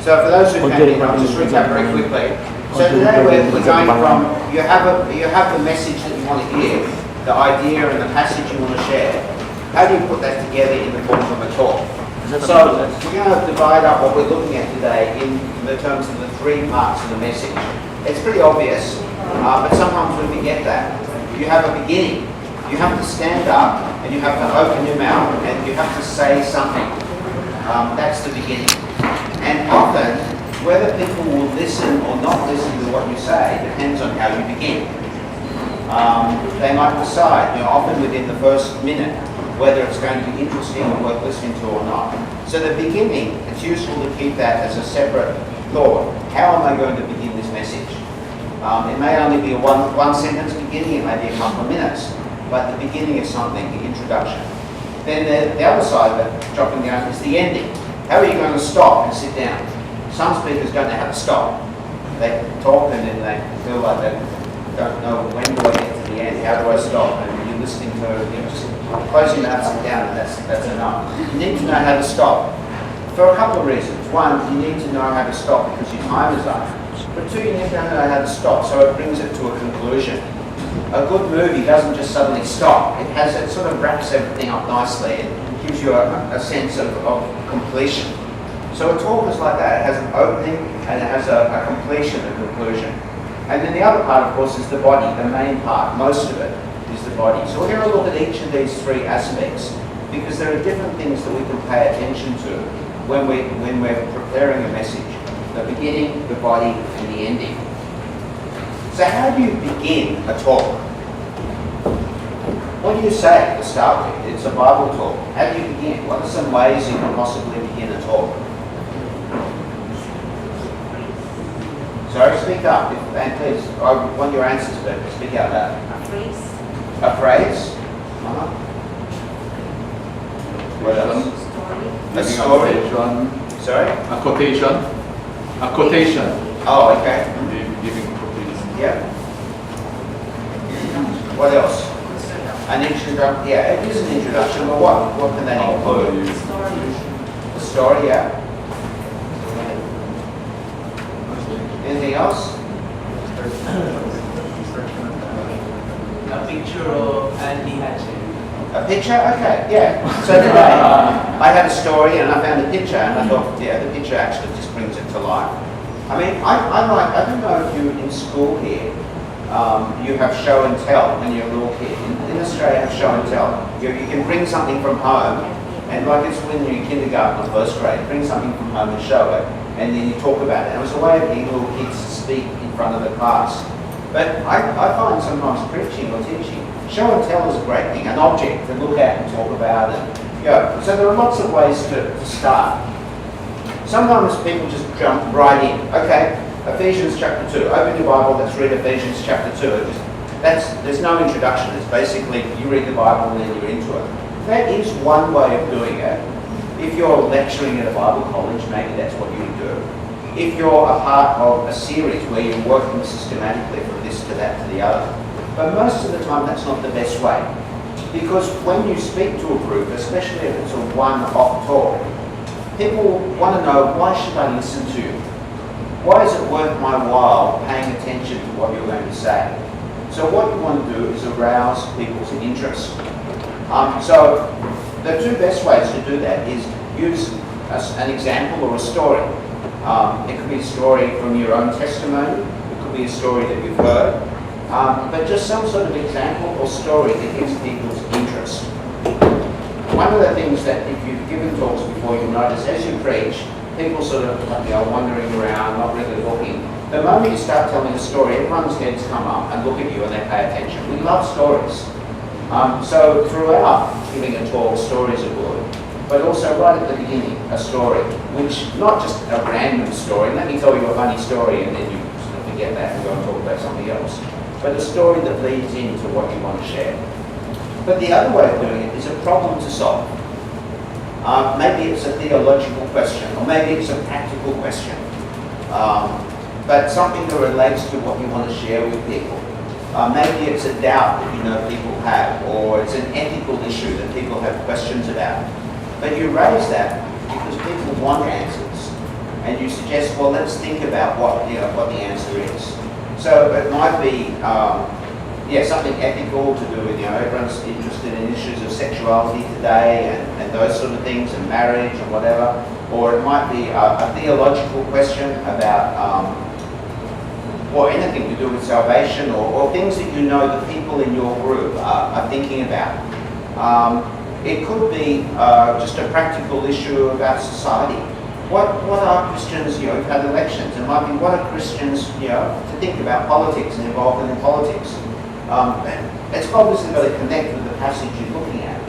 So for those who came in, I'll just recap very quickly. So today we're going from, you have the message that you want to hear, the idea and the passage you want to share. How do you put that together in the form of a talk? So we're going to divide up what we're looking at today in the terms of the three parts of the message. It's pretty obvious, but sometimes we forget that. You have a beginning. You have to stand up and you have to open your mouth and you have to say something. That's the beginning. And often, whether people will listen or not listen to what you say depends on how you begin. They might decide, often within the first minute, whether it's going to be interesting or worth listening to or not. So the beginning, it's useful to keep that as a separate thought. How am I going to begin this message? It may only be a one sentence beginning, it may be a couple of minutes, but the beginning is something, the introduction. Then the other side of it, dropping down, is the ending. How are you going to stop and sit down? Some speakers don't know how to stop. They talk and then they feel like they don't know when do I get to the end, how do I stop? And you're listening to, just close your mouth, sit down, and that's enough. You need to know how to stop for a couple of reasons. One, you need to know how to stop because your time is up. But two, you need to know how to stop so it brings it to a conclusion. A good movie doesn't just suddenly stop. It sort of wraps everything up nicely and gives you a sense of completion. So a talk is like that. It has an opening and it has a completion, a conclusion. And then the other part, of course, is the body, the main part. Most of it is the body. So we're going to look at each of these three aspects because there are different things that we can pay attention to when we're preparing a message. The beginning, the body, and the ending. So how do you begin a talk? What do you say to start with? It's a Bible talk. How do you begin? What are some ways you can possibly begin a talk? Sorry, speak up, and please. I want your answers, but speak out loud. A phrase. A phrase? What else? A story. Sorry? A quotation. A quotation. Oh, okay. Giving quotation. Yeah. What else? An introduction. Yeah, it is an introduction, but what can that include? A story, yeah. Anything else? A picture of Andy Hatchett. A picture? Okay, yeah. So today, I had a story and I found a picture and I thought, yeah, the picture actually just brings it to life. I mean, I don't know if you in school here, you have show and tell when you're a little kid. In Australia, have show and tell. You can bring something from home, and like it's when you're in kindergarten or first grade, bring something from home and show it, and then you talk about it. And it was a way of getting little kids to speak in front of the class. But I find sometimes preaching or teaching, show and tell is a great thing, an object to look at and talk about. And, so there are lots of ways to start. Sometimes people just jump right in. Okay, Ephesians chapter 2. Open your Bible, let's read Ephesians chapter 2. There's no introduction. It's basically you read the Bible and then you're into it. That is one way of doing it. If you're lecturing at a Bible college, maybe that's what you would do. If you're a part of a series where you're working systematically from this to that to the other. But most of the time that's not the best way. Because when you speak to a group, especially if it's a one-off talk, people want to know, why should I listen to you? Why is it worth my while paying attention to what you're going to say? So what you want to do is arouse people's interest. So the two best ways to do that is use an example or a story. It could be a story from your own testimony. It could be a story that you've heard. But just some sort of example or story that gets people's interest. One of the things that if you've given talks before, you'll notice as you preach, people sort of wandering around, not really looking. The moment you start telling a story, everyone's heads come up and look at you and they pay attention. We love stories. So throughout giving a talk, stories are good. But also right at the beginning, a story, which not just a random story. Let me tell you a funny story and then you sort of forget that and go and talk about something else. But a story that leads into what you want to share. But the other way of doing it is a problem to solve. Maybe it's a theological question, or maybe it's a practical question. But something that relates to what you want to share with people. Maybe it's a doubt that you know people have, or it's an ethical issue that people have questions about. But you raise that because people want answers. and you suggest, well, let's think about what the answer is. So it might be, something ethical to do with, everyone's interested in issues of sexuality today and those sort of things, and marriage and whatever. Or it might be a theological question about, or anything to do with salvation, or things that the people in your group are thinking about. It could be just a practical issue about society. What are Christians, we've had elections, it might be what are Christians, to think about politics and involvement in politics. It's obviously got to connect with the passage you're looking at,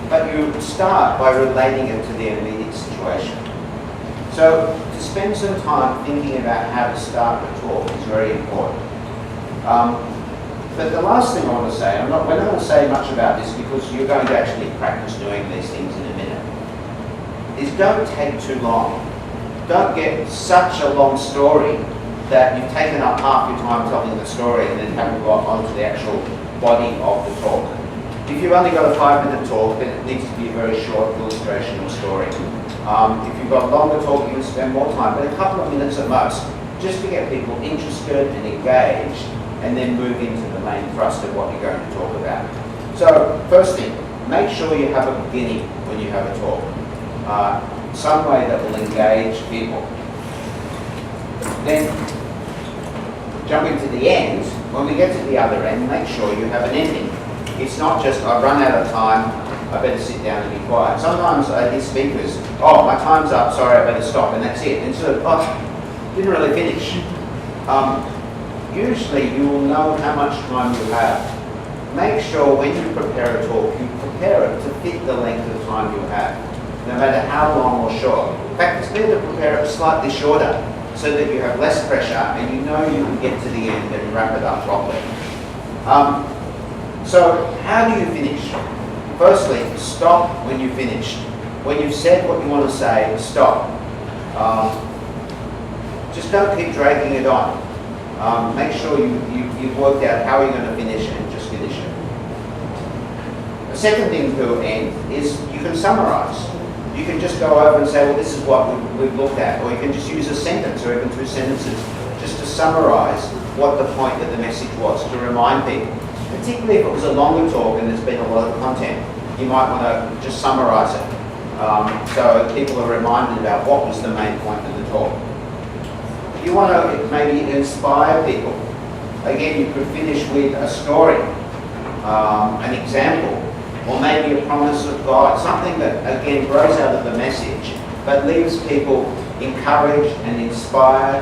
but you start by relating it to their immediate situation. So to spend some time thinking about how to start the talk is very important. But the last thing I want to say, we're not going to say much about this because you're going to actually practice doing these things in a minute, is don't take too long. Don't get such a long story that you've taken up half your time telling the story and then haven't got onto the actual body of the talk. If you've only got a 5-minute talk, then it needs to be a very short illustration or story. If you've got a longer talk, you can spend more time, but a couple of minutes at most, just to get people interested and engaged, and then move into the main thrust of what you're going to talk about. So, first thing, make sure you have a beginning when you have a talk. Some way that will engage people. Then, jumping to the end, when we get to the other end, make sure you have an ending. It's not just, I've run out of time, I better sit down and be quiet. Sometimes I hear speakers, oh, my time's up, sorry, I better stop, and that's it. And sort of, oh, didn't really finish. Usually you will know how much time you have. Make sure when you prepare a talk, you prepare it to fit the length of time you have, no matter how long or short. In fact, it's better to prepare it slightly shorter so that you have less pressure and you can get to the end and wrap it up properly. So how do you finish? Firstly, stop when you've finished. When you've said what you want to say, stop. Just don't keep dragging it on. Make sure you've worked out how you're going to finish and just finish it. The second thing to end is you can summarize. You can just go over and say, well, this is what we've looked at, or you can just use a sentence or even 2 sentences just to summarize what the point of the message was, to remind people. Particularly if it was a longer talk and there's been a lot of content, you might want to just summarize it so people are reminded about what was the main point of the talk. If you want to maybe inspire people, again, you could finish with a story, an example, or maybe a promise of God, something that, again, grows out of the message, but leaves people encouraged and inspired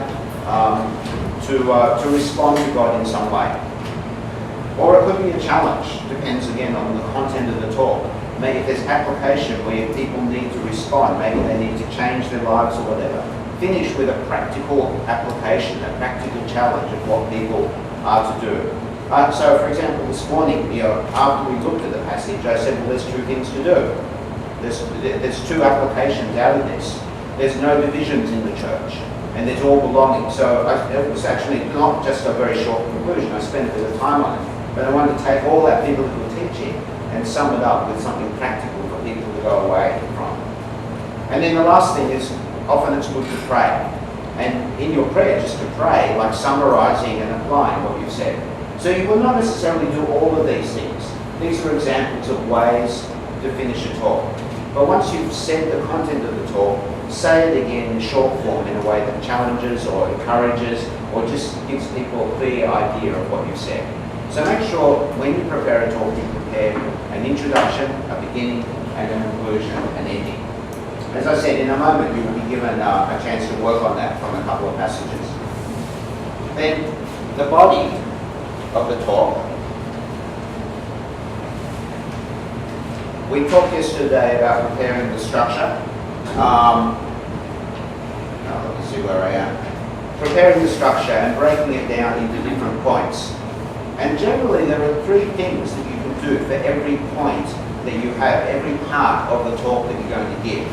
to respond to God in some way. Or it could be a challenge, depends again on the content of the talk. Maybe if there's application where people need to respond, maybe they need to change their lives or whatever. Finish with a practical application, a practical challenge of what people are to do. So, for example, this morning, after we looked at the passage, I said, well, there's 2 things to do. There's 2 applications out of this. There's no divisions in the church, and there's all belonging. So it was actually not just a very short conclusion. I spent a bit of time on it, but I wanted to take all that biblical teaching and sum it up with something practical for people to go away from. And then the last thing is, often it's good to pray. And in your prayer, just to pray, like summarizing and applying what you've said. So you will not necessarily do all of these things. These are examples of ways to finish a talk. But once you've said the content of the talk, say it again in short form in a way that challenges or encourages or just gives people a clear idea of what you've said. So make sure when you prepare a talk, you prepare an introduction, a beginning, and a conclusion, and ending. As I said, in a moment you will be given a chance to work on that from a couple of passages. Then the body of the talk. We talked yesterday about preparing the structure. Let me see where I am. Preparing the structure and breaking it down into different points. And generally there are 3 things that you can do for every point that you have, every part of the talk that you're going to give.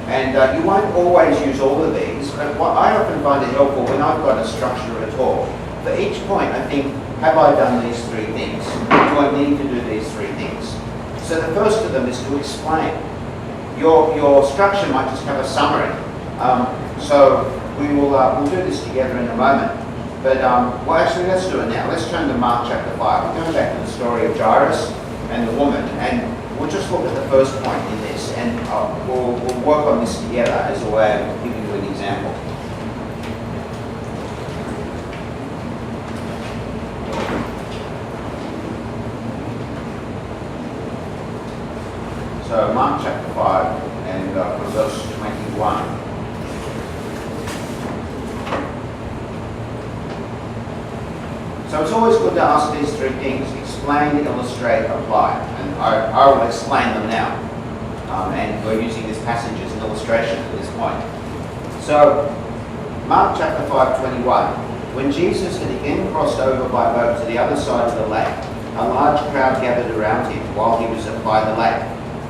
And you won't always use all of these, but what I often find it helpful when I've got a structure of a talk. For each point I think, have I done these 3 things? Do I need to do these 3 things? So the first of them is to explain. Your structure might just have a summary. So we'll do this together in a moment. But well, actually, let's do it now. Let's turn to Mark chapter 5. We're going back to the story of Jairus and the woman, and we'll just look at the first point in this, and we'll work on this together as a way of giving you an example. So Mark chapter 5 and from verse 21. So it's always good to ask these three things: explain, illustrate, apply. And I will explain them now. And we're using this passage as an illustration at this point. So, Mark chapter 5:21. When Jesus had again crossed over by boat to the other side of the lake, a large crowd gathered around him while he was by the lake.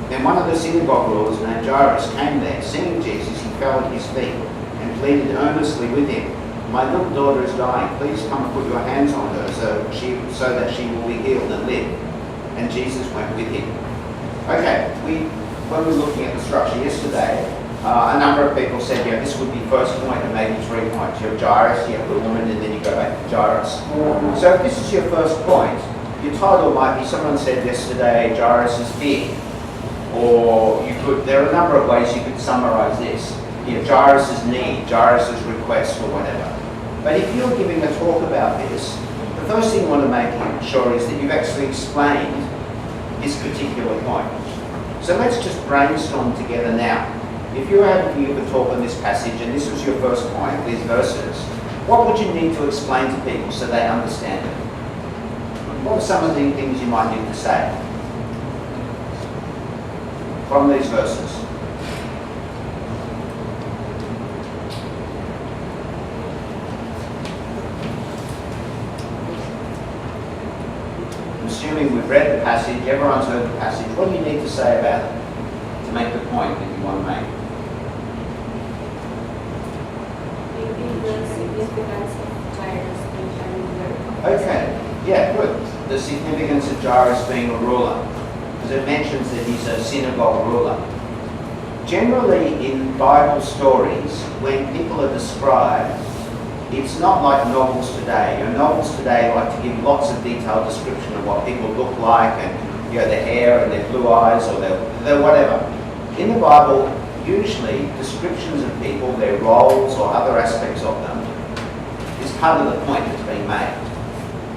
Then one of the synagogue rulers named Jairus came there. Seeing Jesus, he fell at his feet and pleaded earnestly with him. My little daughter is dying. Please come and put your hands on her so that she will be healed and live. And Jesus went with him. Okay, when we were looking at the structure yesterday, a number of people said, yeah, this would be first point and maybe 3 points. You have Jairus, you have the woman, and then you go back to Jairus. So if this is your first point, your title might be, someone said yesterday, Jairus' fear. Or there are a number of ways you could summarize this. You have Jairus' need, Jairus' request, or whatever. But if you're giving a talk about this, the first thing you want to make sure is that you've actually explained this particular point. So let's just brainstorm together now. If you're able to give a talk on this passage, and this was your first point, these verses, what would you need to explain to people so they understand it? What are some of the things you might need to say from these verses? Assuming we've read the passage, everyone's heard the passage, what do you need to say about it to make the point that you want to make? Maybe the significance of Jairus being a ruler. Okay, yeah, good. The significance of Jairus being a ruler, because it mentions that he's a synagogue ruler. Generally in Bible stories, when people are described, it's not like novels today. Novels today like to give lots of detailed description of what people look like, and their hair and their blue eyes or their whatever. In the Bible, usually descriptions of people, their roles or other aspects of them, is part of the point that's being made.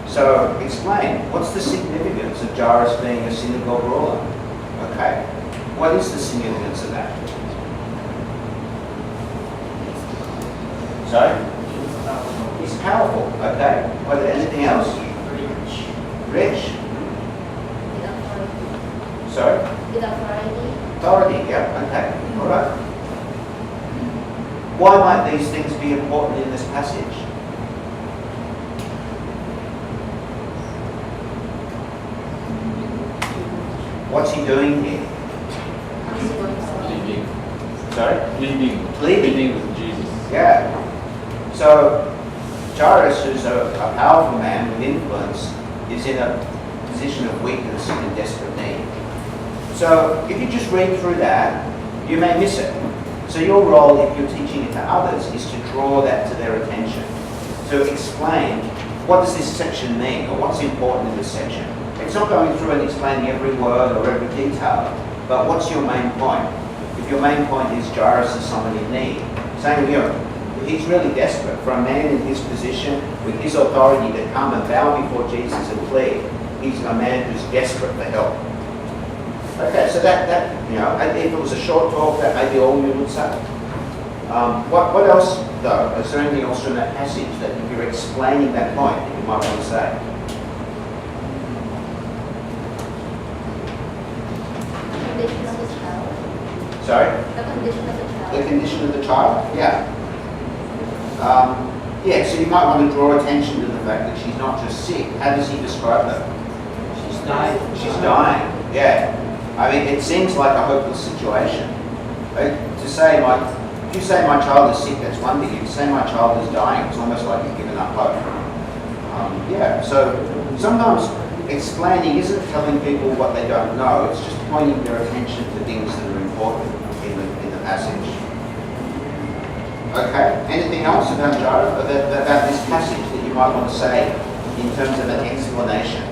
So explain, what's the significance of Jairus being a synagogue ruler? Okay, what is the significance of that? Sorry? He's powerful, okay. What, anything else? Rich? Sorry? With authority. Authority, yeah, okay, all right. Why might these things be important in this passage? What's he doing here? Leading. Sorry? Leading. Leading. Leading with Jesus. Yeah. So, Jairus, who's a powerful man with influence, is in a position of weakness and desperate need. So, if you just read through that, you may miss it. So your role, if you're teaching it to others, is to draw that to their attention. To explain, what does this section mean, or what's important in this section? It's not going through and explaining every word or every detail, but what's your main point? If your main point is Jairus is someone in need, saying, he's really desperate for a man in his position with his authority to come and bow before Jesus and plead. He's a man who's desperate for help. Okay, so that if it was a short talk, that may be all you would say. What else, though? Is there anything else from that passage that if you're explaining that point that you might want to say? The condition of the child. Sorry? The condition of the child. The condition of the child? Yeah. So you might want to draw attention to the fact that she's not just sick. How does he describe her? She's dying. She's dying, yeah. I mean, it seems like a hopeless situation. If you say my child is sick, that's one thing. If you say my child is dying, it's almost like you've given up hope. So sometimes explaining isn't telling people what they don't know, it's just pointing their attention to things that are important in the passage. Okay, anything else about Jairus, about this passage that you might want to say in terms of an explanation?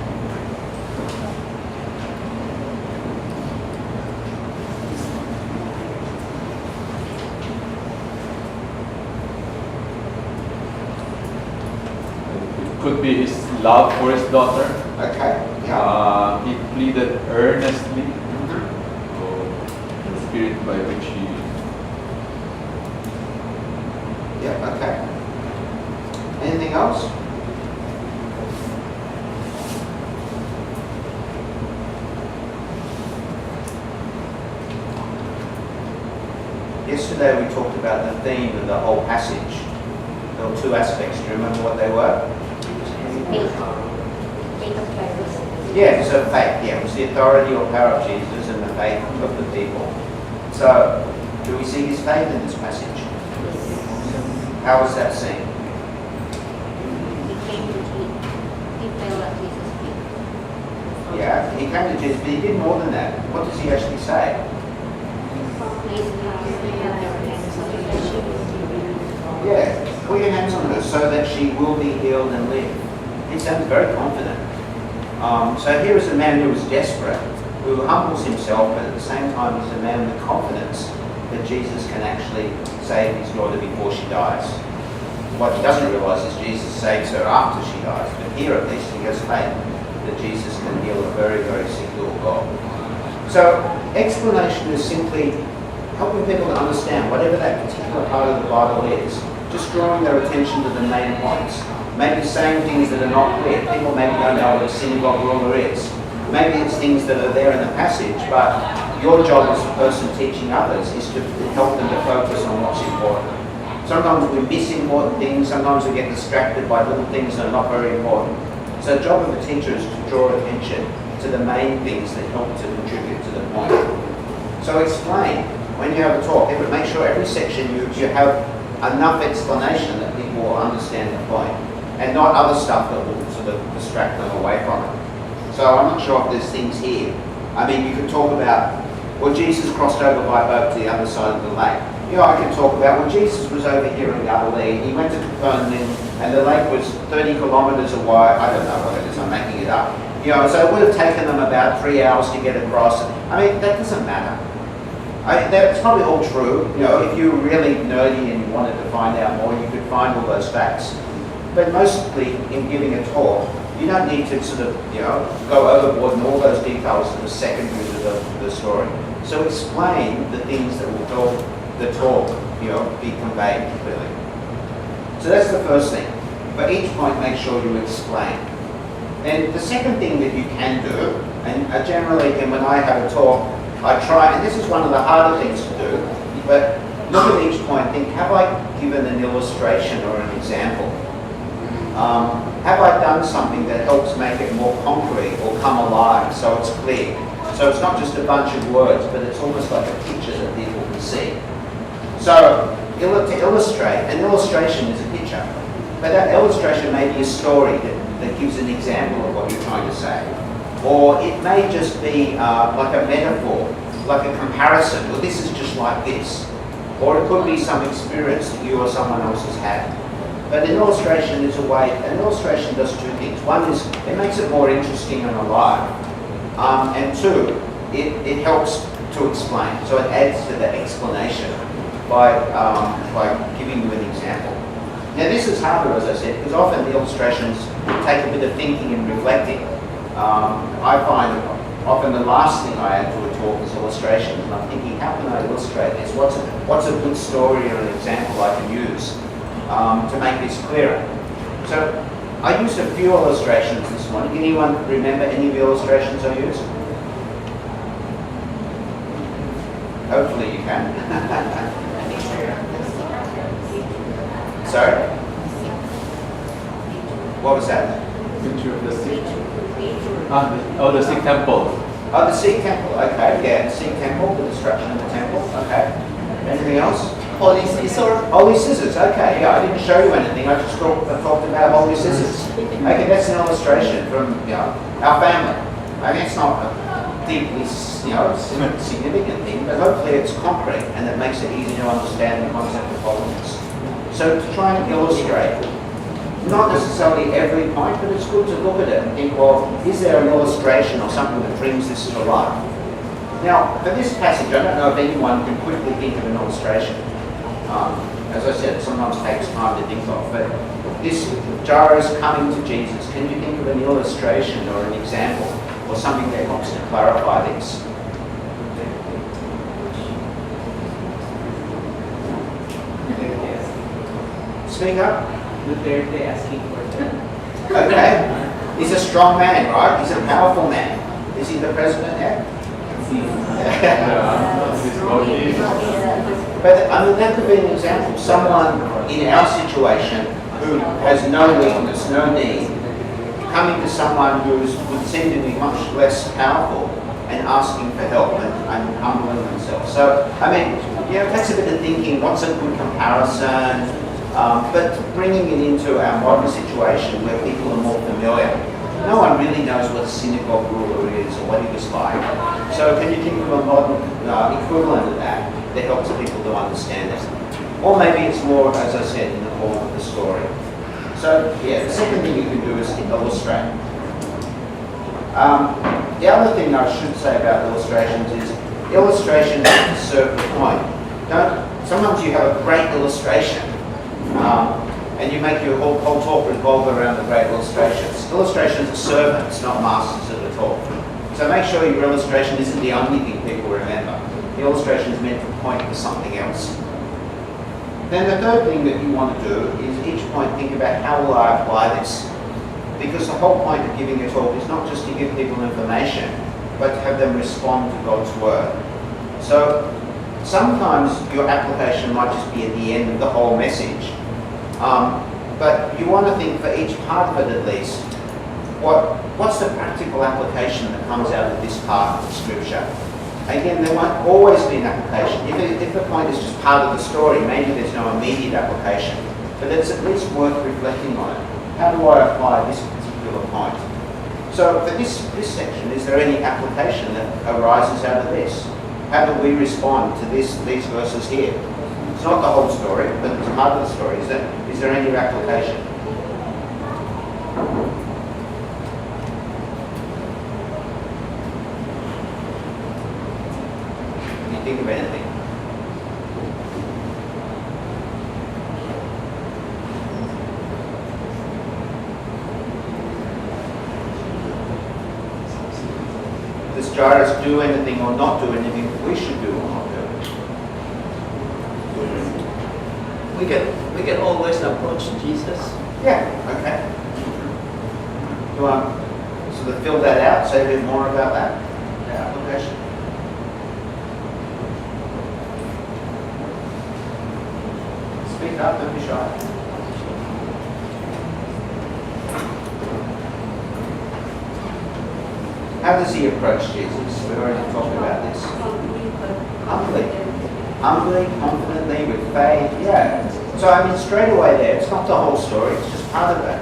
It could be his love for his daughter. Okay, yeah. He pleaded earnestly Mhm. the spirit by which he. Yeah, okay. Anything else? Yesterday we talked about the theme of the whole passage. There were two aspects. Do you remember what they were? Faith of Jairus. Yeah, so faith. Yeah, it was the authority or power of Jesus and the faith of the people. So, do we see his faith in this passage? How was that seen? He came to eat. He fell at Jesus' feet. Yeah, he came to Jesus, but he did more than that. What does he actually say? Placed his hands on her. Yeah, put your hands on her so that she will be healed and live. He sounds very confident. So here is a man who is desperate, who humbles himself, but at the same time he's a man with confidence that Jesus can actually save his daughter before she dies. What he doesn't realise is Jesus saves her after she dies, but here at least he has faith that Jesus can heal a very, very sick little girl. So explanation is simply helping people to understand whatever that particular part of the Bible is, just drawing their attention to the main points. Maybe saying things that are not clear. People maybe don't know what a synagogue ruler is. Maybe it's things that are there in the passage, but your job as the person teaching others is to help them to focus on what's important. Sometimes we miss important things, sometimes we get distracted by little things that are not very important. So the job of the teacher is to draw attention to the main things that help to contribute to the point. So explain. When you have a talk, make sure every section you have enough explanation that people will understand the point, and not other stuff that will sort of distract them away from it. So I'm not sure if there's things here. I mean, you could talk about, well, Jesus crossed over by boat to the other side of the lake. You know, I can talk about, well, Jesus was over here in Galilee. He went to Capernaum, and the lake was 30 kilometres away. I don't know what it is. I'm making it up. You know, so it would have taken them about 3 hours to get across. I mean, that doesn't matter. That's probably all true. You know, if you were really nerdy and you wanted to find out more, you could find all those facts. But mostly, in giving a talk, you don't need to sort of, you know, go overboard in all those details that are secondary to the story. So explain the things that will help the talk, you know, be conveyed clearly. So that's the first thing. For each point, make sure you explain. And the second thing that you can do, and generally when I have a talk, I try, and this is one of the harder things to do, but look at each point, think, have I given an illustration or an example? Have I done something that helps make it more concrete or come alive so it's clear? So it's not just a bunch of words, but it's almost like a picture that people can see. So to illustrate, an illustration is a picture, but that illustration may be a story that gives an example of what you're trying to say. Or it may just be like a metaphor, like a comparison. Well, this is just like this. Or it could be some experience that you or someone else has had. But an illustration is a way, an illustration does two things. One is it makes it more interesting and alive. And two, it helps to explain. So it adds to the explanation by giving you an example. Now this is harder, as I said, because often the illustrations take a bit of thinking and reflecting. I find often the last thing I add to a talk is illustrations, and I'm thinking, how can I illustrate this? What's a good story or an example I can use to make this clearer? So I used a few illustrations this morning. Can anyone remember any of the illustrations I used? Hopefully you can. Sorry? What was that? Picture of the Sikh. The Sikh temple. Oh, the Sikh temple. Okay, yeah, the Sikh temple, the destruction of the temple. Okay. Anything else? Holy scissors. Holy scissors. Okay, yeah, I didn't show you anything. I just talked about holy scissors. Okay, that's an illustration from our family. I mean, it's not a deeply significant thing, but hopefully it's concrete and it makes it easy to understand the concept of holiness. So to try and illustrate, not necessarily every point, but it's good to look at it and think, well, is there an illustration or something that brings this to life? Now, for this passage, I don't know if anyone can quickly think of an illustration. As I said, it sometimes takes time to think of, but this Jairus coming to Jesus, can you think of an illustration or an example or something that helps to clarify this? Speak up. Duterte asking for help. Okay. He's a strong man, right? He's a powerful man. Is he the president yet? But I mean, that could be an example. Someone in our situation who has no weakness, no need, coming to someone who would seem to be much less powerful and asking for help and humbling themselves. So, I mean, you know, it takes a bit of thinking, what's a good comparison? But bringing it into our modern situation where people are more familiar. No one really knows what a synagogue ruler is or what he was like. So can you think of a modern equivalent of that that helps people to understand it? Or maybe it's more, as I said, in the form of the story. So yeah, the second thing you can do is illustrate. The other thing I should say about illustrations is illustrations serve the point. Sometimes you have a great illustration and you make your whole talk revolve around the great illustrations. Illustrations are servants, not masters of the talk. So make sure your illustration isn't the only thing people remember. The illustration is meant to point to something else. Then the third thing that you want to do is each point think about how will I apply this? Because the whole point of giving a talk is not just to give people information, but to have them respond to God's word. So sometimes your application might just be at the end of the whole message. But you want to think for each part of it at least, what's the practical application that comes out of this part of the scripture? Again, there won't always be an application. If the point is just part of the story, maybe there's no immediate application, but it's at least worth reflecting on it. How do I apply this particular point? So for this section, is there any application that arises out of this? How do we respond to these verses here? It's not the whole story, but it's part of the story. Is there any application? Can you think of anything? Does Jairus do anything or not do anything that we should do or not do? We can always approach Jesus. Yeah, okay. You want to sort of fill that out, say a bit more about that, the application? Speak up, don't be shy. How does he approach Jesus? We've already talked about this. Humbly, confidently, with faith, yeah. So I mean, straight away there, it's not the whole story, it's just part of it.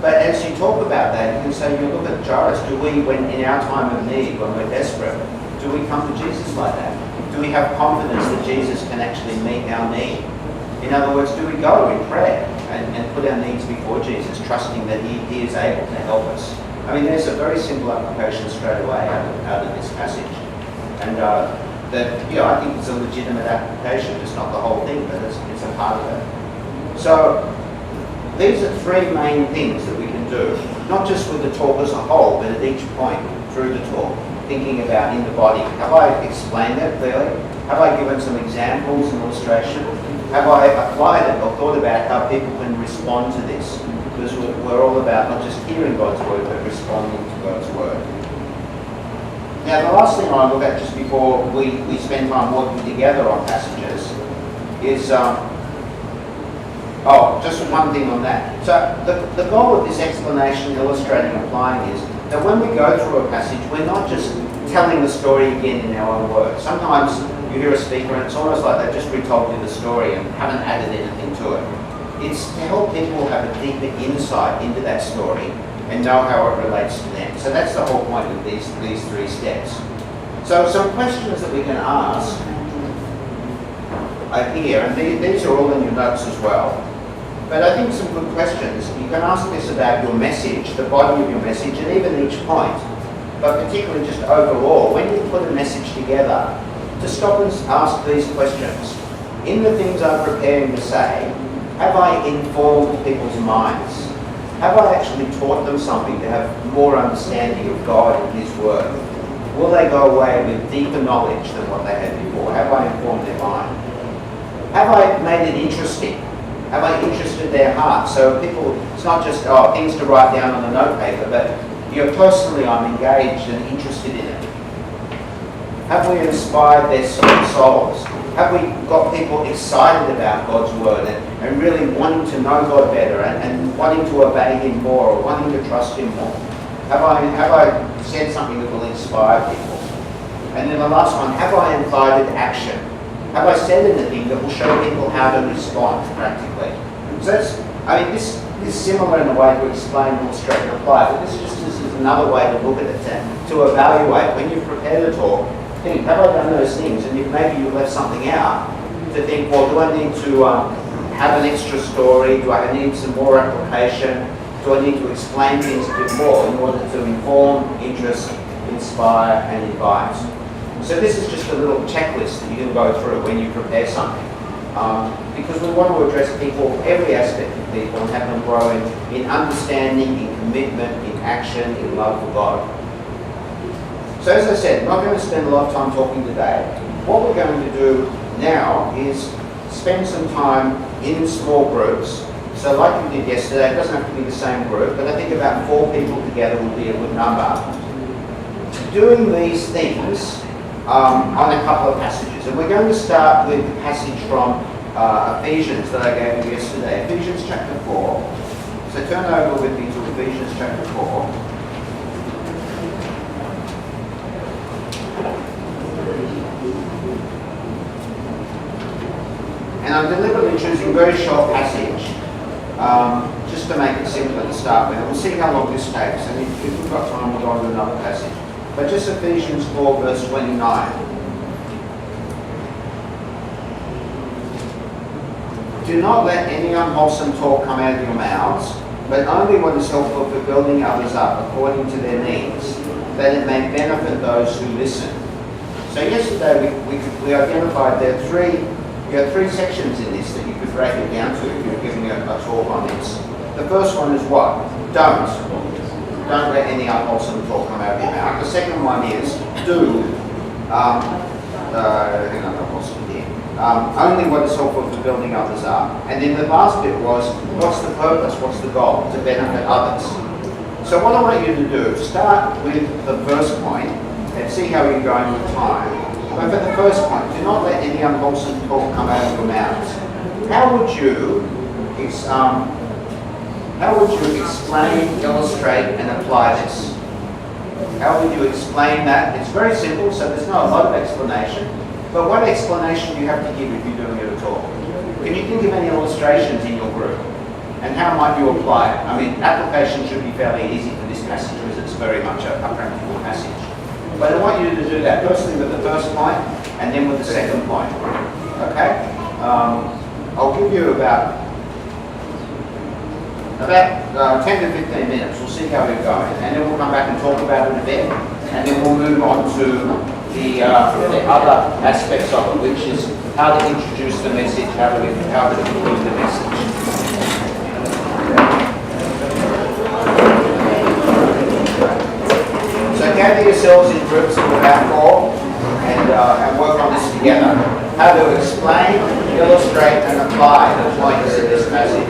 But as you talk about that, you can say, you look at Jairus, do we, when in our time of need, when we're desperate, do we come to Jesus like that? Do we have confidence that Jesus can actually meet our need? In other words, do we go in prayer and put our needs before Jesus, trusting that he is able to help us? I mean, there's a very simple application straight away out of this passage. And I think it's a legitimate application. It's not the whole thing, but it's a part of it. So these are three main things that we can do, not just with the talk as a whole, but at each point through the talk, thinking about in the body. Have I explained that clearly? Have I given some examples and illustration? Have I applied it or thought about how people can respond to this? Because we're all about not just hearing God's word, but responding to God's word. Now, the last thing I look at just before we spend time working together on passages is, just one thing on that. So the goal of this explanation, illustrating, applying is that when we go through a passage, we're not just telling the story again in our own words. Sometimes you hear a speaker and it's almost like they've just retold you the story and haven't added anything to it. It's to help people have a deeper insight into that story and know how it relates to them. So that's the whole point of these three steps. So some questions that we can ask. here, and these are all in your notes as well. But I think some good questions. You can ask this about your message, the body of your message, and even each point. But particularly just overall, when you put a message together, to stop and ask these questions. In the things I'm preparing to say, have I informed people's minds? Have I actually taught them something to have more understanding of God and His Word? Will they go away with deeper knowledge than what they had before? Have I informed their mind? Have I made it interesting? Have I interested their heart? So people, it's not just things to write down on a note paper, but personally I'm engaged and interested in it. Have we inspired their souls? Have we got people excited about God's Word and really wanting to know God better and wanting to obey Him more or wanting to trust Him more? Have I said something that will inspire people? And then the last one, have I invited action? Have I said anything that will show people how to respond practically? So this is similar in a way to explain, illustrate, and apply, but this is another way to look at it, to evaluate. When you've prepared a talk, think, have I done those things? And if maybe you left something out, to think, well, do I need to have an extra story? Do I need some more application? Do I need to explain things a bit more in order to inform, interest, inspire, and invite? So this is just a little checklist that you can go through when you prepare something. Because we want to address people, every aspect of people, and have them grow in understanding, in commitment, in action, in love for God. So as I said, I'm not going to spend a lot of time talking today. What we're going to do now is spend some time in small groups. So like we did yesterday, it doesn't have to be the same group, but I think about 4 people together would be a good number. Doing these things on a couple of passages. And we're going to start with the passage from Ephesians that I gave you yesterday. Ephesians chapter 4. So turn over with me to Ephesians chapter 4. And I'm deliberately choosing a very short passage just to make it simpler to start with. And we'll see how long this takes. And if we've got time, we'll go on to another passage. But just Ephesians 4 verse 29. Do not let any unwholesome talk come out of your mouths, but only what is helpful for building others up according to their needs, that it may benefit those who listen. So yesterday we identified there are three sections in this that you could break it down to if you're giving a talk on this. The first one is what? Don't let any unwholesome talk come out of your mouth. The second one is do. Only what is helpful for building others up. And then the last bit was, what's the purpose? What's the goal? To benefit others. So what I want you to do, start with the first point and see how you're going with time. But for the first point, do not let any unwholesome talk come out of your mouths. How would you explain, illustrate, and apply this? How would you explain that? It's very simple, so there's not a lot of explanation. But what explanation do you have to give if you're doing it at all? Can you think of any illustrations in your group? And how might you apply it? I mean, application should be fairly easy for this passage because it's very much a practical passage. But I want you to do that firstly with the first point and then with the second point. Okay? I'll give you about 10 to 15 minutes. We'll see how we're going. And then we'll come back and talk about it a bit. And then we'll move on to the other aspects of it, which is how to introduce the message, how to conclude the message. So gather yourselves in groups of about 4 and work on this together. How to explain, illustrate, and apply the points in this passage.